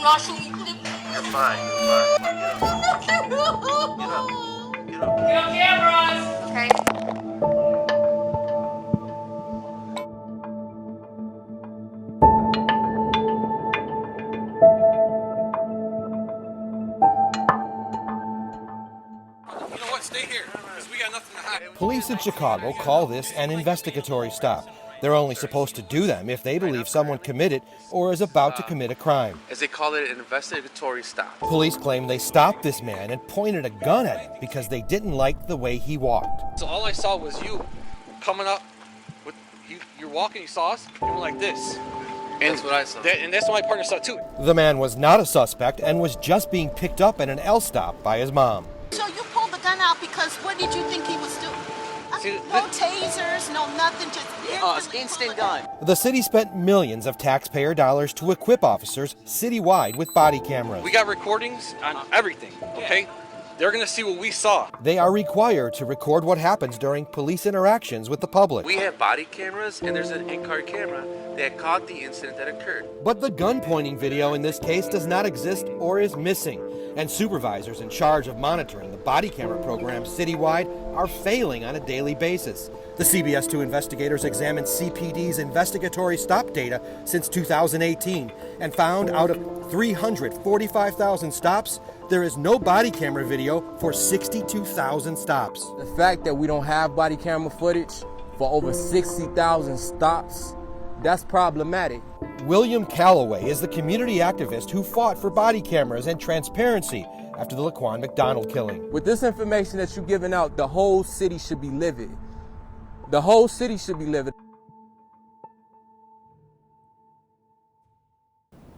Joshua, You're fine. You're fine. Get up. nothing wrong. Get up. Get up. Get on cameras. Okay. You know what? Stay here, because we got nothing to hide. Police in Chicago call this an investigatory stop. They're only supposed to do them if they believe someone committed or is about to commit a crime. As they call it, an investigatory stop. Police claim they stopped this man and pointed a gun at him because they didn't like the way he walked. So all I saw was you coming up with you're walking. You saw us. You went like this. And that's what I saw. And that's what my partner saw too. The man was not a suspect and was just being picked up at an L stop by his mom. So you pulled the gun out because what did you think he was doing? No tasers, no nothing, just instant gun. The city spent millions of taxpayer dollars to equip officers citywide with body cameras. We got recordings on everything. Okay. They're gonna see what we saw. They are required to record what happens during police interactions with the public. We have body cameras, and there's an in-car camera that caught the incident that occurred. But the gun pointing video in this case does not exist or is missing, and supervisors in charge of monitoring the body camera program citywide are failing on a daily basis. The CBS 2 investigators examined CPD's investigatory stop data since 2018 and found out of 345,000 stops, there is no body camera video for 62,000 stops. The fact that we don't have body camera footage for over 60,000 stops, that's problematic. William Calloway is the community activist who fought for body cameras and transparency after the Laquan McDonald killing. With this information that you're giving out, the whole city should be livid. The whole city should be livid.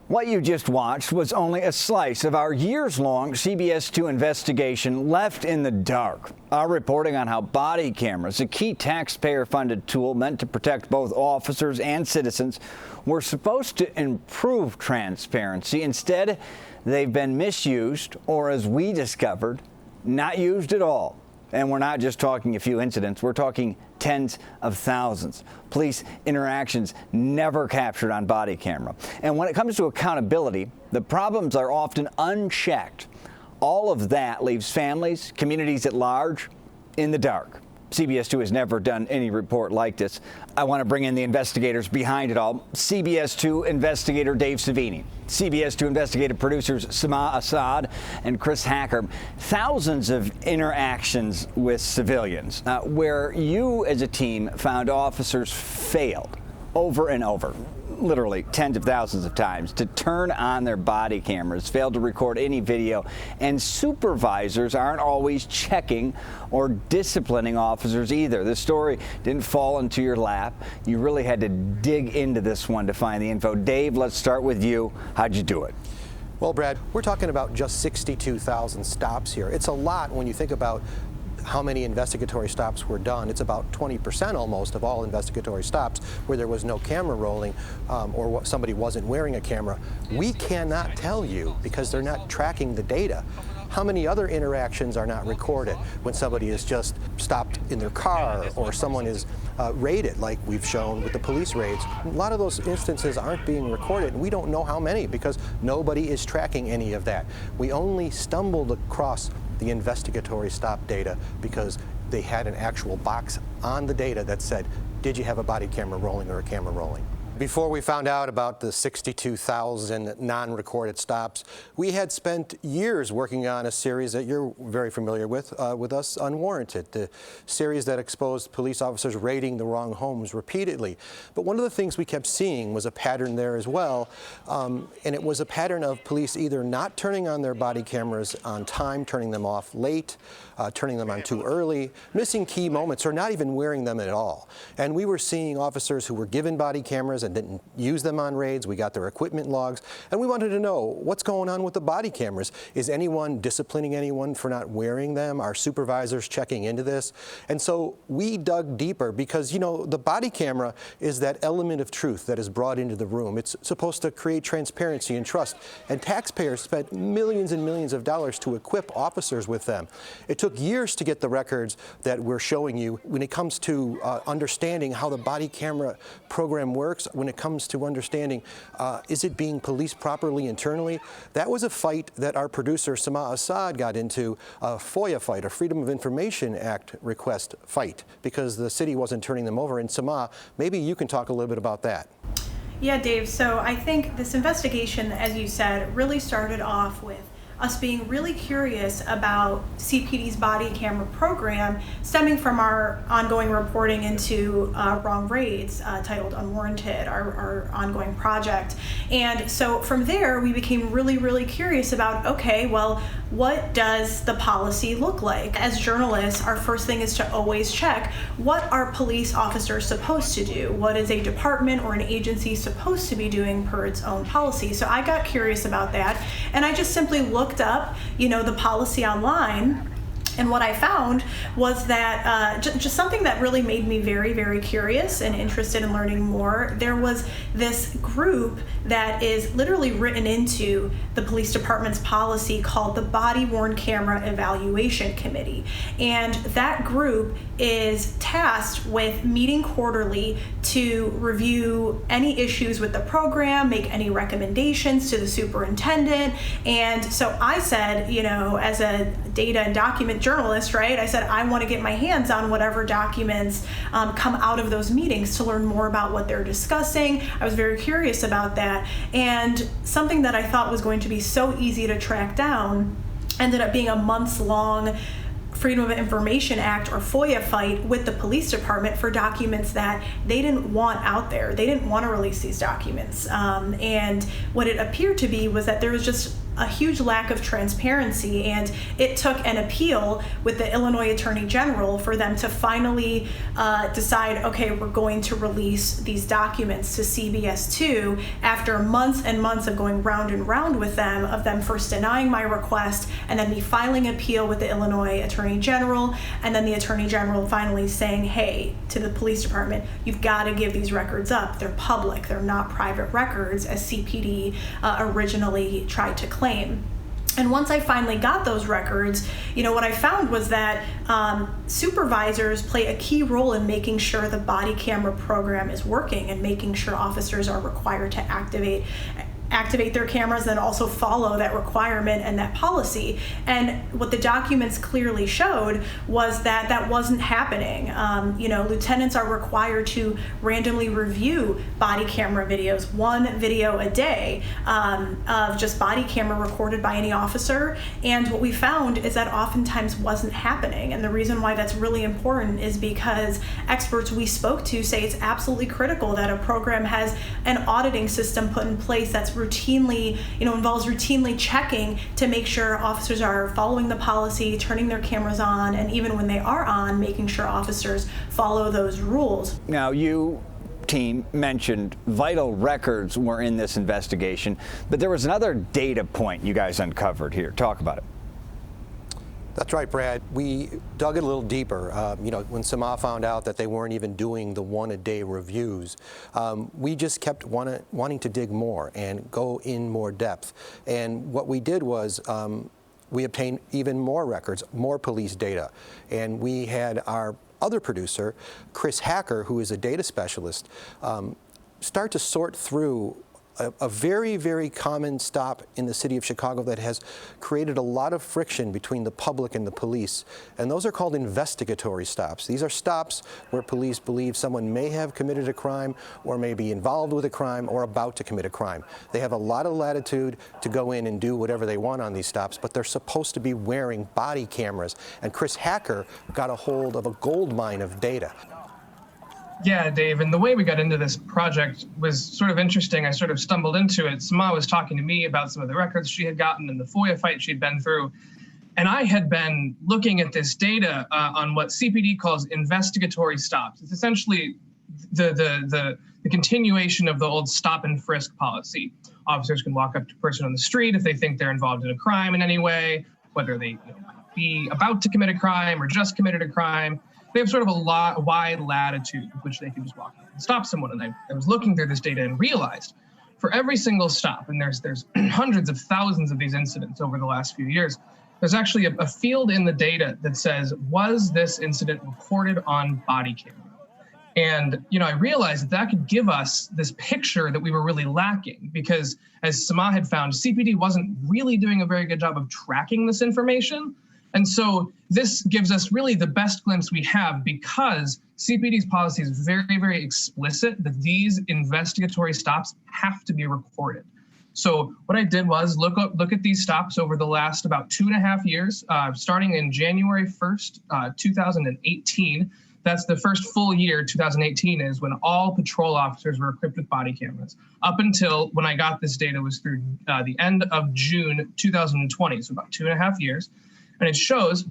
What you just watched was only a slice of our years-long CBS 2 investigation left in the dark. Our reporting on how body cameras, a key taxpayer-funded tool meant to protect both officers and citizens, were supposed to improve transparency. Instead, they've been misused, or as we discovered, not used at all. And we're not just talking a few incidents, we're talking tens of thousands. Police interactions never captured on body camera. And when it comes to accountability, the problems are often unchecked. All of that leaves families, communities at large, in the dark. CBS 2 has never done any report like this. I want to bring in the investigators behind it all. CBS 2 investigator Dave Savini, CBS 2 investigative producers Sama Assad and Chris Hacker. Thousands of interactions with civilians where you as a team found officers failed over and over, literally tens of thousands of times, to turn on their body cameras, failed to record any video, and supervisors aren't always checking or disciplining officers either. The story didn't fall into your lap. You really had to dig into this one to find the info. Dave, let's start with you. How'd you do it? Well, Brad, we're talking about just 62,000 stops here. It's a lot when you think about how many investigatory stops were done. It's about 20% almost of all investigatory stops where there was no camera rolling or somebody wasn't wearing a camera. We cannot tell you, because they're not tracking the data, how many other interactions are not recorded when somebody is just stopped in their car or someone is raided, like we've shown with the police raids. A lot of those instances aren't being recorded, and we don't know how many because nobody is tracking any of that. We only stumbled across the investigatory stop data because they had an actual box on the data that said, did you have a body camera rolling or a camera rolling? Before we found out about the 62,000 non-recorded stops, we had spent years working on a series that you're very familiar with us, Unwarranted, the series that exposed police officers raiding the wrong homes repeatedly. But one of the things we kept seeing was a pattern there as well, and it was a pattern of police either not turning on their body cameras on time, turning them off late, turning them on too early, missing key moments, or not even wearing them at all. And we were seeing officers who were given body cameras and didn't use them on raids. We got their equipment logs, and we wanted to know what's going on with the body cameras. Is anyone disciplining anyone for not wearing them? Are supervisors checking into this? And so we dug deeper because, you know, the body camera is that element of truth that is brought into the room. It's supposed to create transparency and trust, and taxpayers spent millions and millions of dollars to equip officers with them. It took years to get the records that we're showing you when it comes to understanding how the body camera program works. when it comes to understanding, is it being policed properly internally? That was a fight that our producer, Sama Assad, got into, a FOIA fight, a Freedom of Information Act request fight, because the city wasn't turning them over. And Sama, maybe you can talk a little bit about that. Yeah, Dave, so I think this investigation, as you said, really started off with us being really curious about CPD's body camera program, stemming from our ongoing reporting into wrong raids titled Unwarranted, our ongoing project. And so from there, we became really curious about, okay, well, what does the policy look like? As journalists, our first thing is to always check, what are police officers supposed to do? What is a department or an agency supposed to be doing per its own policy? So I got curious about that, and I just simply looked up, the policy online. And what I found was that just something that really made me very curious and interested in learning more. There was this group that is literally written into the police department's policy called the Body-Worn Camera Evaluation Committee. And that group is tasked with meeting quarterly to review any issues with the program, make any recommendations to the superintendent. And so I said, as a data and document journalist, right? I said, I want to get my hands on whatever documents come out of those meetings to learn more about what they're discussing. I was very curious about that. And something that I thought was going to be so easy to track down ended up being a months-long Freedom of Information Act or FOIA fight with the police department for documents that they didn't want out there. They didn't want to release these documents. And what it appeared to be was that there was just a huge lack of transparency, and it took an appeal with the Illinois Attorney General for them to finally decide, okay, we're going to release these documents to CBS 2 after months and months of going round and round with them, of them first denying my request and then me filing appeal with the Illinois Attorney General, and then the Attorney General finally saying, hey, to the police department, you've got to give these records up. They're public, they're not private records, as CPD originally tried to claim. And once I finally got those records, what I found was that supervisors play a key role in making sure the body camera program is working and making sure officers are required to activate their cameras and also follow that requirement and that policy. And what the documents clearly showed was that that wasn't happening. Lieutenants are required to randomly review body camera videos, one video a day of just body camera recorded by any officer. And what we found is that oftentimes wasn't happening. And the reason why that's really important is because experts we spoke to say it's absolutely critical that a program has an auditing system put in place that's routinely, involves routinely checking to make sure officers are following the policy, turning their cameras on, and even when they are on, making sure officers follow those rules. Now, you team mentioned vital records were in this investigation, but there was another data point you guys uncovered here. Talk about it. That's right, Brad. We dug it a little deeper. When Sama found out that they weren't even doing the one-a-day reviews, we just kept wanting to dig more and go in more depth. And what we did was we obtained even more records, more police data. And we had our other producer, Chris Hacker, who is a data specialist, start to sort through a very common stop in the city of Chicago that has created a lot of friction between the public and the police. And those are called investigatory stops. These are stops where police believe someone may have committed a crime or may be involved with a crime or about to commit a crime. They have a lot of latitude to go in and do whatever they want on these stops, but they're supposed to be wearing body cameras. And Chris Hacker got a hold of a gold mine of data. Yeah, Dave, and the way we got into this project was sort of interesting. I sort of stumbled into it. Sama was talking to me about some of the records she had gotten in the FOIA fight she'd been through. And I had been looking at this data on what CPD calls investigatory stops. It's essentially the continuation of the old stop and frisk policy. Officers can walk up to a person on the street if they think they're involved in a crime in any way, whether they might be about to commit a crime or just committed a crime. They have sort of a wide latitude with which they can just walk in and stop someone. And I was looking through this data and realized for every single stop, and there's hundreds of thousands of these incidents over the last few years, there's actually a field in the data that says, was this incident recorded on body camera? And, I realized that could give us this picture that we were really lacking, because as Sama had found, CPD wasn't really doing a very good job of tracking this information. And so this gives us really the best glimpse we have, because CPD's policy is very, very explicit that these investigatory stops have to be recorded. So what I did was look at these stops over the last about 2.5 years, starting in January 1st, 2018. That's the first full year, 2018, is when all patrol officers were equipped with body cameras. Up until when I got this data was through the end of June 2020, so about 2.5 years. And it shows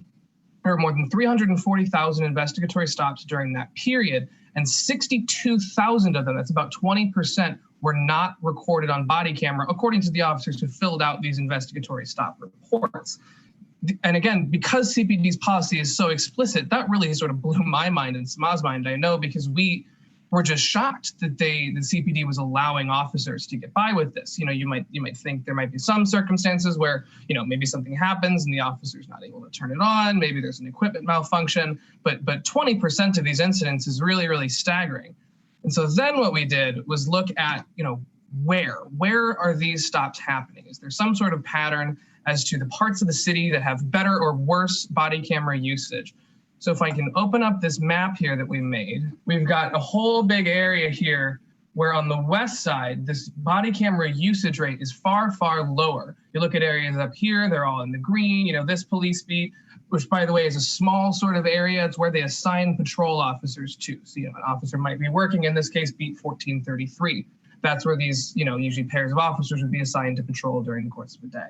there were more than 340,000 investigatory stops during that period, and 62,000 of them, that's about 20%, were not recorded on body camera, according to the officers who filled out these investigatory stop reports. And again, because CPD's policy is so explicit, that really sort of blew my mind and Sama's mind, I know, because we were just shocked that the CPD was allowing officers to get by with this. You might think there might be some circumstances where, maybe something happens and the officer's not able to turn it on, maybe there's an equipment malfunction, but 20% of these incidents is really, really staggering. And so then what we did was look at, where are these stops happening? Is there some sort of pattern as to the parts of the city that have better or worse body camera usage? So if I can open up this map here that we made, we've got a whole big area here where on the west side, this body camera usage rate is far, far lower. You look at areas up here, they're all in the green, this police beat, which by the way is a small sort of area. It's where they assign patrol officers to. So an officer might be working, in this case, beat 1433. That's where these, usually pairs of officers would be assigned to patrol during the course of a day.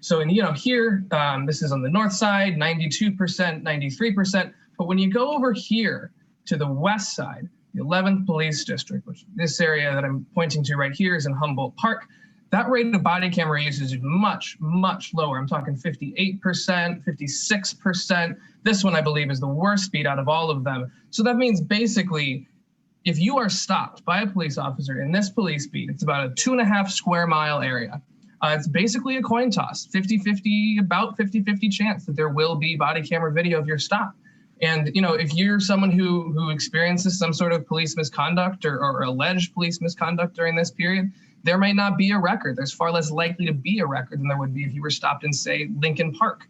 So, here, this is on the north side, 92%, 93%. But when you go over here to the west side, the 11th Police District, which this area that I'm pointing to right here is in Humboldt Park, that rate of body camera usage is much, much lower. I'm talking 58%, 56%. This one, I believe, is the worst beat out of all of them. So that means basically, if you are stopped by a police officer in this police beat, it's about a 2.5 square mile area. It's basically a coin toss, 50-50, about 50-50 chance that there will be body camera video of your stop. And, if you're someone who experiences some sort of police misconduct or alleged police misconduct during this period, there may not be a record. There's far less likely to be a record than there would be if you were stopped in, say, Lincoln Park.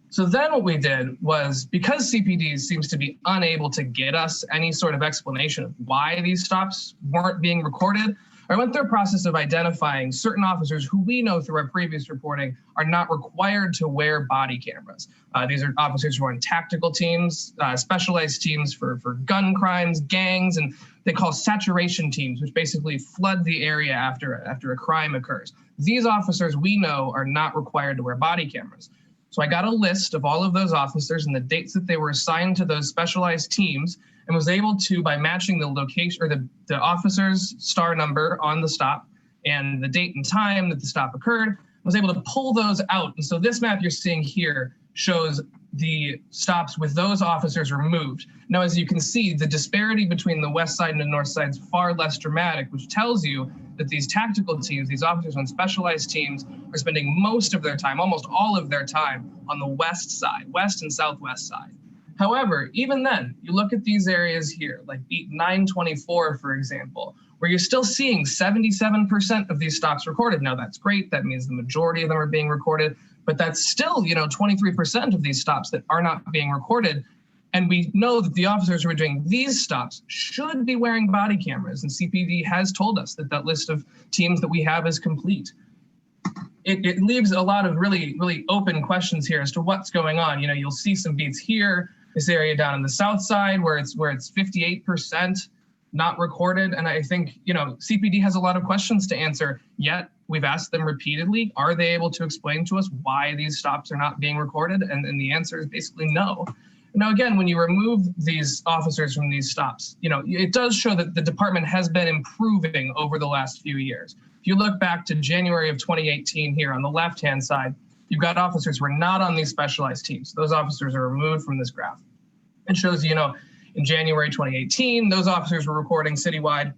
So then what we did was, because CPD seems to be unable to get us any sort of explanation of why these stops weren't being recorded, I went through a process of identifying certain officers who we know through our previous reporting are not required to wear body cameras. These are officers who are in tactical teams, specialized teams for gun crimes, gangs, and they call saturation teams, which basically flood the area after a crime occurs. These officers we know are not required to wear body cameras. So I got a list of all of those officers and the dates that they were assigned to those specialized teams, and was able to, by matching the location or the officer's star number on the stop and the date and time that the stop occurred, was able to pull those out. And so this map you're seeing here shows the stops with those officers removed. Now, as you can see, the disparity between the west side and the north side is far less dramatic, which tells you that these tactical teams, these officers on specialized teams, are spending most of their time, almost all of their time, on the west side, west and southwest side. However, even then, you look at these areas here, like beat 924, for example, where you're still seeing 77% of these stops recorded. Now, that's great. That means the majority of them are being recorded, but that's still, 23% of these stops that are not being recorded. And we know that the officers who are doing these stops should be wearing body cameras. And CPD has told us that that list of teams that we have is complete. It leaves a lot of really, really open questions here as to what's going on. You'll see some beats here, this area down on the south side where it's 58% not recorded. And I think, CPD has a lot of questions to answer, yet we've asked them repeatedly, are they able to explain to us why these stops are not being recorded? And the answer is basically no. Now, again, when you remove these officers from these stops, it does show that the department has been improving over the last few years. If you look back to January of 2018 here on the left-hand side, you've got officers who are not on these specialized teams. Those officers are removed from this graph. It shows, in January 2018, those officers were recording citywide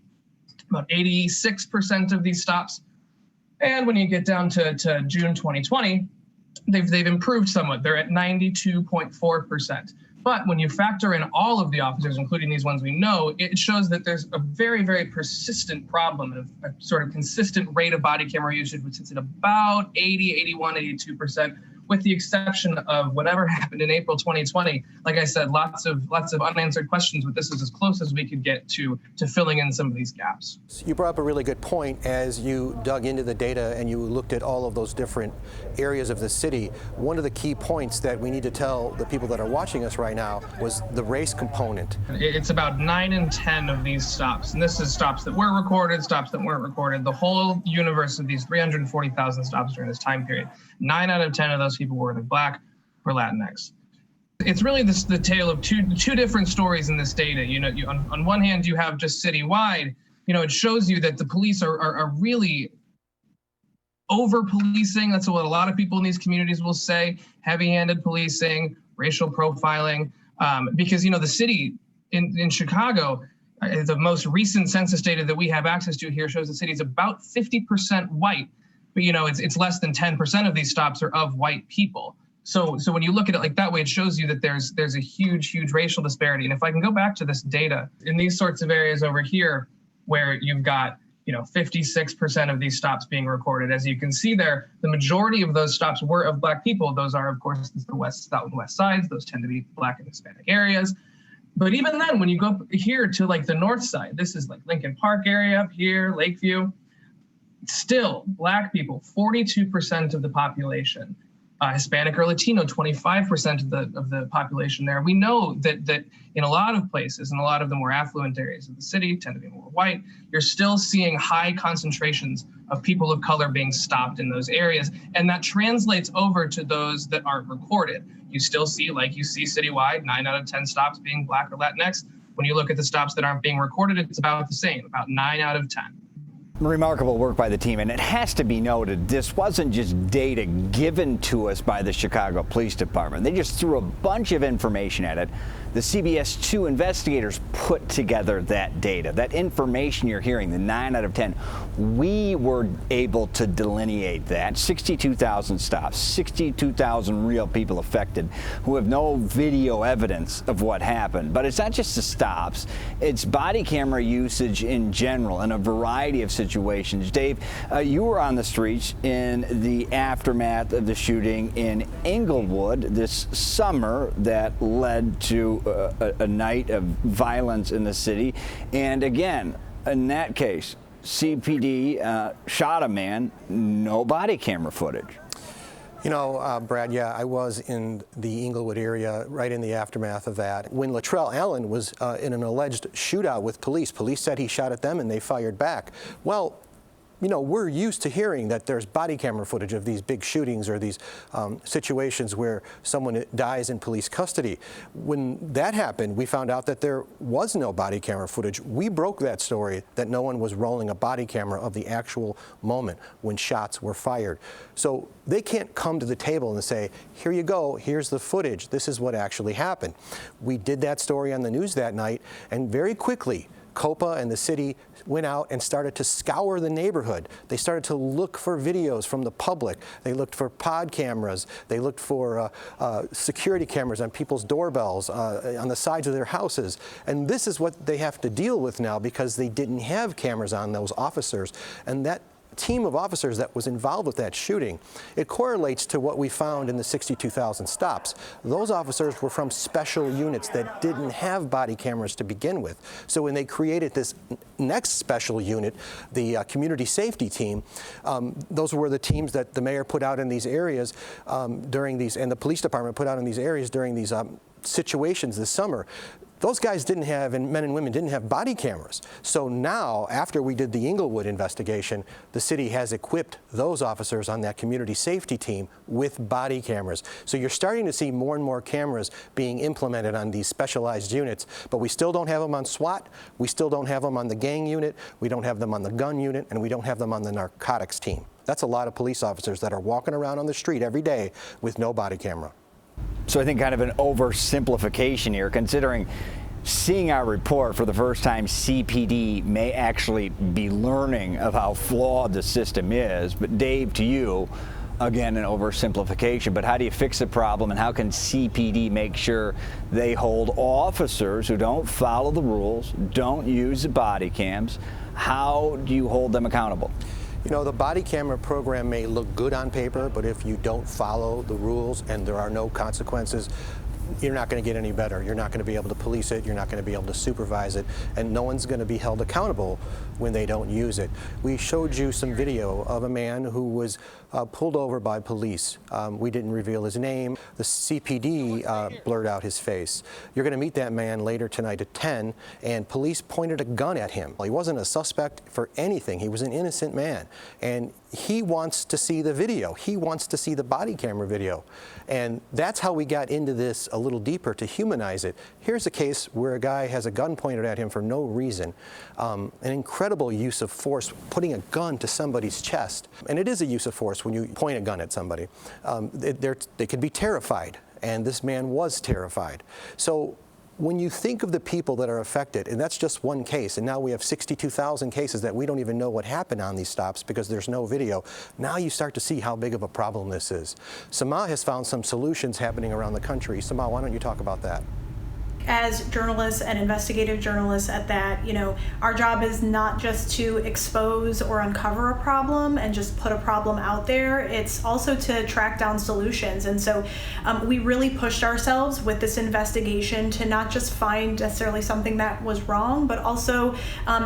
about 86% of these stops. And when you get down to June 2020, they've improved somewhat. They're at 92.4%. But when you factor in all of the officers, including these ones we know, it shows that there's a very, very persistent problem of a sort of consistent rate of body camera usage, which sits at about 80, 81, 82%, with the exception of whatever happened in April 2020. Like I said, lots of unanswered questions, but this is as close as we could get to filling in some of these gaps. You brought up a really good point as you dug into the data and you looked at all of those different areas of the city. One of the key points that we need to tell the people that are watching us right now was the race component. It's about 9 in 10 of these stops, and this is stops that were recorded, stops that weren't recorded, the whole universe of these 340,000 stops during this time period. 9 out of 10 of those people were either Black or Latinx. It's really the tale of two different stories in this data. On one hand, you have just citywide. It shows you that the police are really over-policing. That's what a lot of people in these communities will say. Heavy-handed policing, racial profiling, because the city in Chicago, the most recent census data that we have access to here shows the city is about 50% white. But it's less than 10% of these stops are of white people. So when you look at it like that way, it shows you that there's a huge racial disparity. And if I can go back to this data in these sorts of areas over here, where you've got 56% of these stops being recorded, as you can see there, the majority of those stops were of Black people. Those are, of course, the south and west sides. Those tend to be Black and Hispanic areas. But even then, when you go up here to like the north side, this is like Lincoln Park area up here, Lakeview. Still, Black people, 42% of the population. Hispanic or Latino, 25% of the population there. We know that in a lot of places, in a lot of the more affluent areas of the city, tend to be more white, you're still seeing high concentrations of people of color being stopped in those areas. And that translates over to those that aren't recorded. You still see, like you see citywide, 9 out of 10 stops being Black or Latinx. When you look at the stops that aren't being recorded, it's about the same, about 9 out of 10. Remarkable work by the team, and it has to be noted, this wasn't just data given to us by the Chicago Police Department. They just threw a bunch of information at it. The CBS 2 investigators put together that data. That information you're hearing, the 9 out of 10, we were able to delineate that. 62,000 stops, 62,000 real people affected who have no video evidence of what happened. But it's not just the stops, it's body camera usage in general in a variety of situations. Dave, you were on the streets in the aftermath of the shooting in Inglewood this summer that led to a night of violence in the city. And again, in that case, CPD shot a man, no body camera footage. Brad, yeah, I was in the Inglewood area right in the aftermath of that. When Latrell Allen was in an alleged shootout with police said he shot at them and they fired back. Well, we're used to hearing that there's body camera footage of these big shootings or these situations where someone dies in police custody. When that happened, we found out that there was no body camera footage. We broke that story that no one was rolling a body camera of the actual moment when shots were fired. So they can't come to the table and say, here you go, here's the footage, this is what actually happened. We did that story on the news that night, and very quickly, COPA and the city went out and started to scour the neighborhood. They started to look for videos from the public. They looked for pod cameras. They looked for security cameras on people's doorbells, on the sides of their houses. And this is what they have to deal with now because they didn't have cameras on those officers. And that team of officers that was involved with that shooting, it correlates to what we found in the 62,000 stops. Those officers were from special units that didn't have body cameras to begin with. So when they created this next special unit, the community safety team, those were the teams that the mayor put out in these areas during these, and the police department put out in these areas during these situations this summer. Those guys didn't have, and men and women didn't have body cameras. So now, after we did the Inglewood investigation, the city has equipped those officers on that community safety team with body cameras. So you're starting to see more and more cameras being implemented on these specialized units, but we still don't have them on SWAT, we still don't have them on the gang unit, we don't have them on the gun unit, and we don't have them on the narcotics team. That's a lot of police officers that are walking around on the street every day with no body camera. So I think kind of an oversimplification here, considering seeing our report for the first time, CPD may actually be learning of how flawed the system is. But Dave, to you, again, an oversimplification, but how do you fix the problem, and how can CPD make sure they hold officers who don't follow the rules, don't use the body cams? How do you hold them accountable? You know, the body camera program may look good on paper, but if you don't follow the rules and there are no consequences, you're not going to get any better. You're not going to be able to police it. You're not going to be able to supervise it. And no one's going to be held accountable when they don't use it. We showed you some video of a man who was pulled over by police. We didn't reveal his name. The CPD blurred out his face. You're going to meet that man later tonight at 10, and police pointed a gun at him. He wasn't a suspect for anything. He was an innocent man. And he wants to see the video. He wants to see the body camera video. And that's how we got into this a little deeper, to humanize it. Here's a case where a guy has a gun pointed at him for no reason. An incredible use of force, putting a gun to somebody's chest. And it is a use of force when you point a gun at somebody. They could be terrified, and this man was terrified. So when you think of the people that are affected, and that's just one case, and now we have 62,000 cases that we don't even know what happened on these stops because there's no video, now you start to see how big of a problem this is. Sama has found some solutions happening around the country. Sama, why don't you talk about that? As journalists and investigative journalists at that, our job is not just to expose or uncover a problem and just put a problem out there. It's also to track down solutions. And so we really pushed ourselves with this investigation to not just find necessarily something that was wrong, but also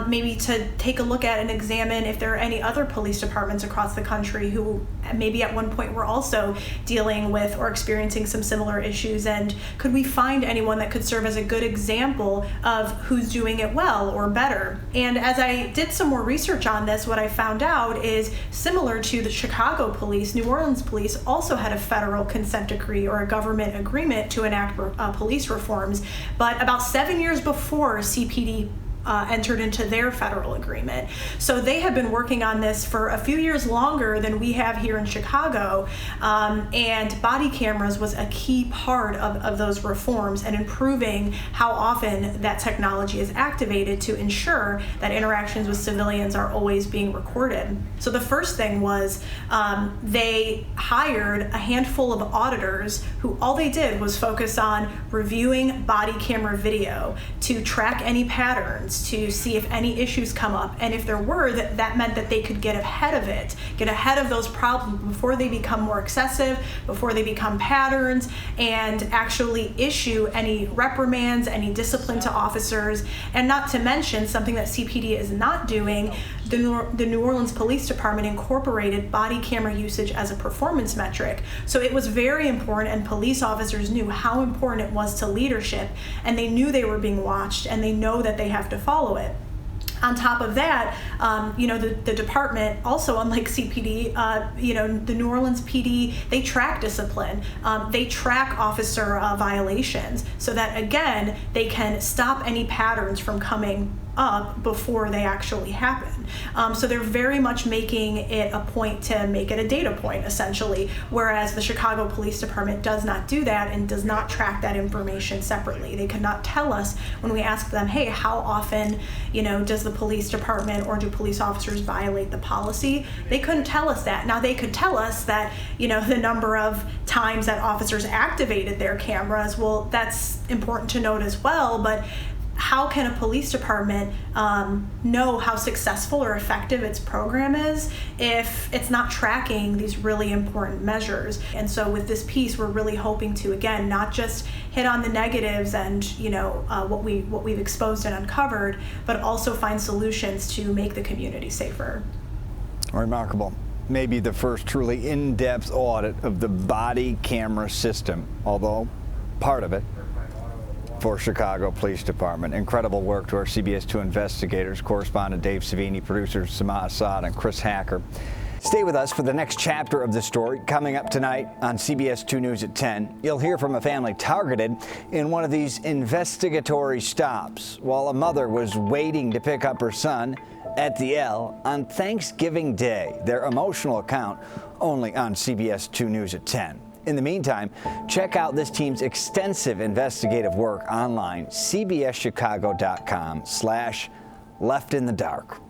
maybe to take a look at and examine if there are any other police departments across the country who maybe at one point were also dealing with or experiencing some similar issues. And could we find anyone that could serve as a good example of who's doing it well or better? And as I did some more research on this, what I found out is similar to the Chicago police, New Orleans police also had a federal consent decree or a government agreement to enact police reforms. But about 7 years before CPD entered into their federal agreement. So they have been working on this for a few years longer than we have here in Chicago, and body cameras was a key part of those reforms and improving how often that technology is activated to ensure that interactions with civilians are always being recorded. So the first thing was they hired a handful of auditors who all they did was focus on reviewing body camera video to track any patterns, to see if any issues come up, and if there were, that meant that they could get ahead of it, get ahead of those problems before they become more excessive, before they become patterns, and actually issue any reprimands, any discipline to officers. And not to mention something that CPD is not doing, the New Orleans Police Department incorporated body camera usage as a performance metric. So it was very important, and police officers knew how important it was to leadership, and they knew they were being watched, and they know that they have to follow it. On top of that, the department also, unlike CPD, the New Orleans PD, they track discipline. They track officer violations so that, again, they can stop any patterns from coming up before they actually happen. So they're very much making it a point to make it a data point, essentially, whereas the Chicago Police Department does not do that and does not track that information separately. They could not tell us when we ask them, hey, how often, does the police department or do police officers violate the policy? They couldn't tell us that. Now they could tell us that, the number of times that officers activated their cameras. Well, that's important to note as well, but how can a police department know how successful or effective its program is if it's not tracking these really important measures? And so with this piece, we're really hoping to, again, not just hit on the negatives and what we've exposed and uncovered, but also find solutions to make the community safer. Remarkable. Maybe the first truly in-depth audit of the body camera system, although part of it for Chicago Police Department. Incredible work to our CBS 2 investigators, correspondent Dave Savini, producers Sama Assad and Chris Hacker. Stay with us for the next chapter of the story coming up tonight on CBS 2 News at 10. You'll hear from a family targeted in one of these investigatory stops while a mother was waiting to pick up her son at the L on Thanksgiving Day. Their emotional account only on CBS 2 News at 10. In the meantime, check out this team's extensive investigative work online, cbschicago.com/leftinthedark.